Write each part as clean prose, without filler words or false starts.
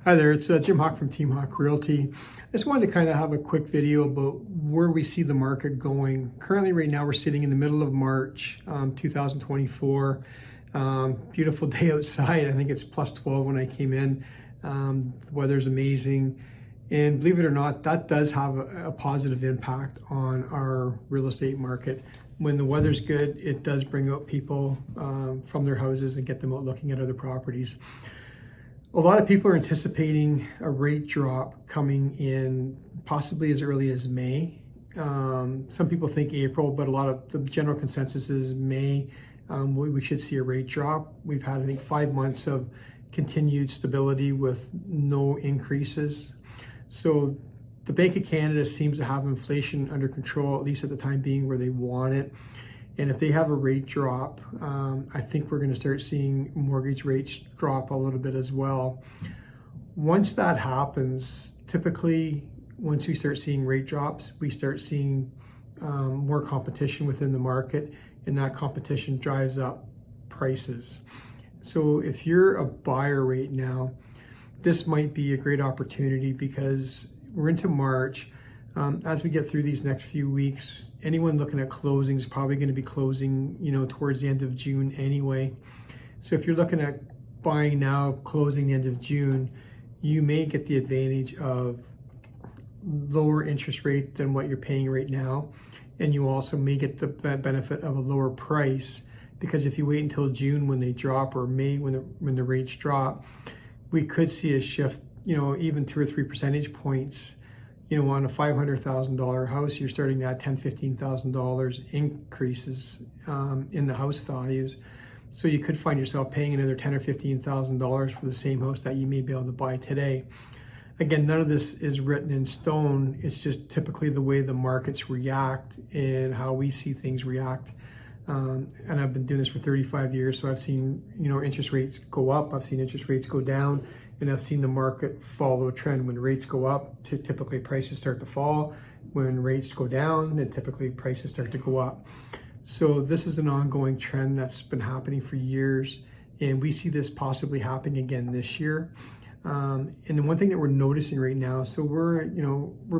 Hi there, it's Jim Hawke from Team Hawke Realty. I just wanted to kind of have a quick video about where we see the market going. Currently, right now, we're sitting in the middle of March 2024. Beautiful day outside. I think it's plus 12 when I came in. The weather's amazing. And believe it or not, that does have a positive impact on our real estate market. When the weather's good, it does bring out people from their houses and get them out looking at other properties. A lot of people are anticipating a rate drop coming in possibly as early as May. Some people think April, but a lot of the general consensus is May. We should see a rate drop. We've had, I think, 5 months of continued stability with no increases. So the Bank of Canada seems to have inflation under control, at least at the time being, where they want it. And if they have a rate drop, I think we're going to start seeing mortgage rates drop a little bit as well. Once that happens, typically, once we start seeing rate drops, we start seeing more competition within the market, and that competition drives up prices. So if you're a buyer right now, this might be a great opportunity because we're into March. As we get through these next few weeks, anyone looking at closing is probably going to be closing, towards the end of June anyway. So if you're looking at buying now, closing the end of June, you may get the advantage of lower interest rate than what you're paying right now. And you also may get the benefit of a lower price, because if you wait until June when they drop, or May when the rates drop, we could see a shift, even 2 or 3 percentage points. On a $500,000 house, you're starting at $10,000, $15,000 increases in the house values. So you could find yourself paying another $10,000 or $15,000 for the same house that you may be able to buy today. Again, none of this is written in stone. It's just typically the way the markets react and how we see things react. And I've been doing this for 35 years, so I've seen, interest rates go up. I've seen interest rates go down. And I've seen the market follow a trend. When rates go up, typically prices start to fall. When rates go down, then typically prices start to go up. So this is an ongoing trend that's been happening for years, and we see this possibly happening again this year. And the one thing that we're noticing right now, so we're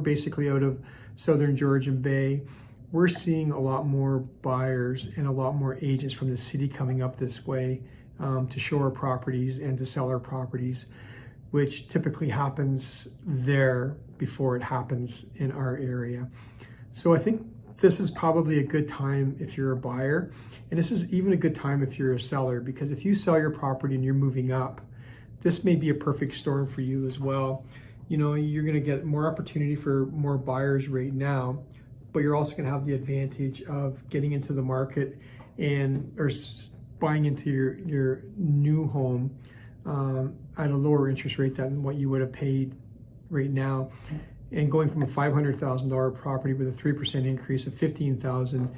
basically out of Southern Georgian Bay. We're seeing a lot more buyers and a lot more agents from the city coming up this way to show our properties and to sell our properties, which typically happens there before it happens in our area. So I think this is probably a good time if you're a buyer, and this is even a good time if you're a seller, because if you sell your property and you're moving up, this may be a perfect storm for you as well. You're going to get more opportunity for more buyers right now, but you're also going to have the advantage of getting into the market or buying into your new home at a lower interest rate than what you would have paid right now, and going from a $500,000 property with a 3% increase of $15,000.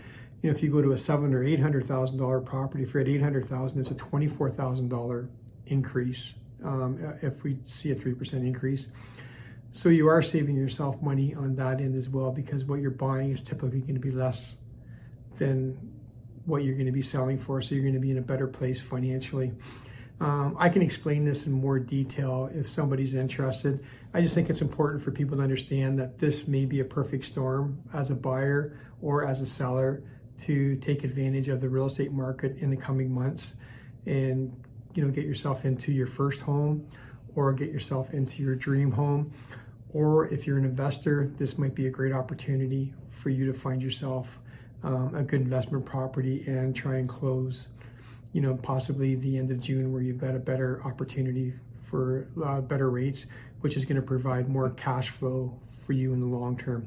If you go to a $700,000 or $800,000 property, if you're at $800,000, it's a $24,000 increase if we see a 3% increase. So you are saving yourself money on that end as well, because what you're buying is typically going to be less than what you're going to be selling for, so you're going to be in a better place financially. I can explain this in more detail if somebody's interested. I just think it's important for people to understand that this may be a perfect storm as a buyer or as a seller to take advantage of the real estate market in the coming months, and get yourself into your first home, or get yourself into your dream home. Or if you're an investor, this might be a great opportunity for you to find yourself a good investment property and try and close, possibly the end of June, where you've got a better opportunity for better rates, which is going to provide more cash flow for you in the long term.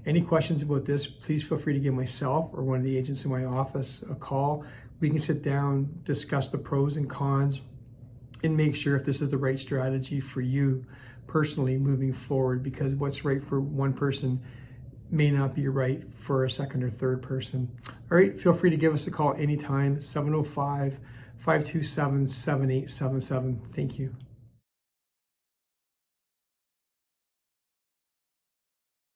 Any questions about this, please feel free to give myself or one of the agents in my office a call. We can sit down, discuss the pros and cons, and make sure if this is the right strategy for you personally moving forward, because what's right for one person may not be right for a second or third person. All right, feel free to give us a call anytime, 705-527-7877. Thank you.